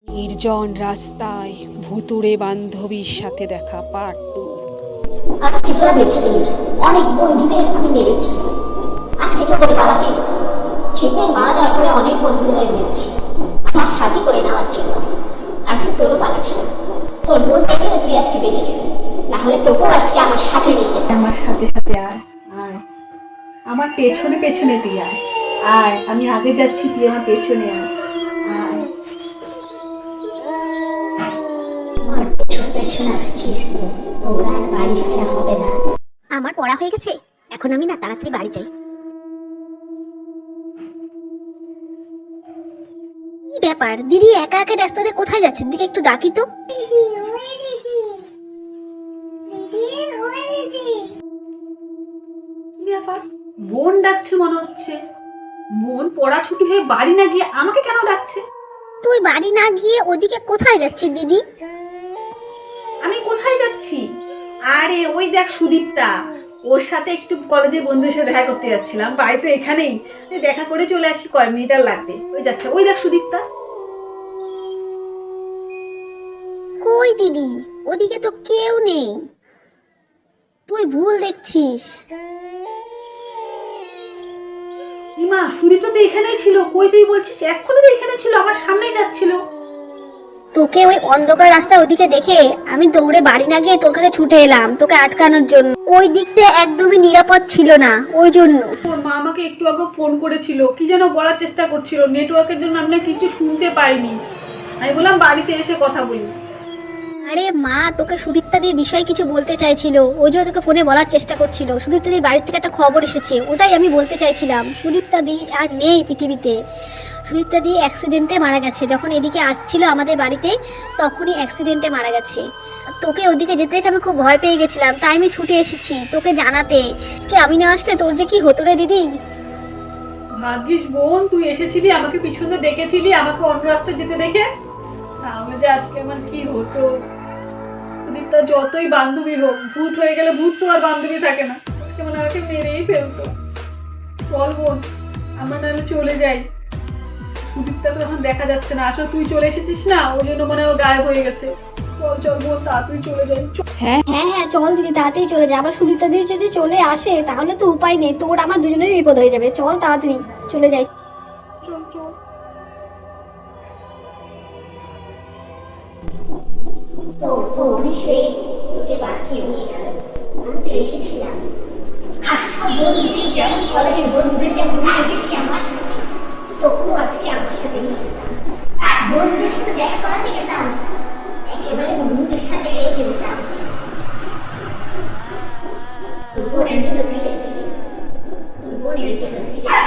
নির্জন রাস্তায় ভুতুড়ে বান্ধবীর সাথে দেখা পার্ট 2। আজকে তোরা বেঁচে গেলি, অনেক বন্ধুদের আমি মেরেছি। আজকে তোদের পালা ছিল, সেদিন মারা যাওয়ার পরে অনেক বন্ধুদের আমি মেরেছি আমার সাথী করে নেওয়ার জন্য। আজকে তোরও পালা ছিল, তোর বোন দেখে তুই আজকে বেঁচে গেলি, না হলে তোকেও আজকে আমার সাথে নিয়ে যেত। আমার সাথে সাথে আয় আয়, আমার পেছনে পেছনে তুই আয় আয়, আমি আগে যাচ্ছি, তুই আমার পেছনে আয় আয়। আমার পেছন পেছন আসছিস তো, তোর আর বাড়ি ফেরা হবে না। আমার পড়া হয়ে গেছে, এখন আমি না তাড়াতাড়ি বাড়ি যাই। কি ব্যাপার দিদি, একা একা রাস্তাতে কোথায় যাচ্ছেন? দিকে একটু ডাকি তো। কি ব্যাপার, বোন ডাকছে মনে হচ্ছে। বোন পড়া ছুটি হয়ে বাড়ি না গিয়ে আমাকে কেন ডাকছে? তুই বাড়ি না গিয়ে ওদিকে কোথায় যাচ্ছিস দিদি? আমি কোথায় যাচ্ছি? আরে ওই দেখ সুদীপ্তা, ওর সাথে একটু কলেজে বন্ধুদের সাথে দেখা করতে যাচ্ছিলাম। বাড়ি তো এখানেই, দেখা করে চলে আসি, কয় মিনিট আর লাগবে। ওই যাচ্ছে, ওই দেখ সুদীপ্তা। কই দিদি, ওদিকে তো কেউ নেই, তুই ভুল দেখছিস। ইমা, সুদীপ্তা তো এখানেই ছিল। কই তুই বলছিস? এক্ষুনি তো এখানে ছিল, আমার সামনেই যাচ্ছিল। তোকে ওই অন্ধকার রাস্তা ওদিকে দেখে আমি দৌড়ে বাড়ি না গিয়ে তোর কাছে ছুটে এলাম তোকে আটকানোর জন্য। ওই দিকটা একদমই নিরাপদ ছিল না, ওই জন্য। ওর মা আমাকে একটু আগে ফোন করেছিল, কি যেন বলার চেষ্টা করছিল। নেটওয়ার্কের জন্য আমি না কিছু শুনতে পাইনি। আমি বললাম বাড়িতে এসে কথা বলি। আরে মা তোকে সুদীপ্তাদির বিষয়ে কিছু বলতে চাইছিল, ওই জন্য তোকে ফোনে বলার চেষ্টা করছিল। সুদীপ্তাদির বাড়ির থেকে একটা খবর এসেছে, ওটাই আমি বলতে চাইছিলাম। সুদীপ্তাদি আর নেই পৃথিবীতে। সুদীপ্তাদি অ্যাক্সিডেন্টে মারা গেছে, যখন এদিকে আসছিল আমাদের বাড়িতে তখনই অ্যাক্সিডেন্টে মারা গেছে। তোকে ওদিকে যেতে দেখে আমি খুব ভয় পেয়ে গেছিলাম, তাই আমি ছুটে এসেছি তোকে জানাতে। আজকে আমি না আসলে তোর যে কি হতো রে দিদি। ভাগ্যিস বোন তুই এসেছিলি, আমাকে পিছনে ডেকেছিলি আমাকে অন্য রাস্তায় যেতে দেখে। তাহলে যে আজকে আমার কি হতো। সুদীপ্তা যতই বান্ধবী হোক, ভূত হয়ে গেলে ভূত তো আর বান্ধবী থাকে না। আজকে মানে আমাকে মেরেই ফেলতো। চল বোন, আমরা নাহলে চলে যাই। সুদীপ্তা তো এখন দেখা যাচ্ছে না, আসলে তুই চলে এসেছিস না, ওই জন্য মনে হয় ও গায়েব হয়ে গেছে। চল চল বোন, তাড়াতাড়ি চলে যাই। হ্যাঁ হ্যাঁ হ্যাঁ চল দিদি, তাড়াতাড়ি চলে যা। আবার সুদীপ্তাদি যদি চলে আসে তাহলে তো উপায় নেই, তোর আমার দুজনেরই বিপদ হয়ে যাবে। চল তাড়াতাড়ি চলে যাই। চল চল। আমি সেই তোকে বাঁচিয়ে নিয়ে গেল, আমি তো এসেছিলাম। আর সব বন্ধুদের যেমন কলেজের বন্ধুদের যেমন গেছি আমার সাথে, তোকেও আজকে আমার সাথে নিয়ে যেতাম। বন্ধুদের সাথে দেখা করাতে গেতাম, একেবারে বন্ধুদের সাথে রেখে দিতাম। তোর বোনের জন্য তুই গেছিলি, তোর বোনের জন্য তুই গেছিলি।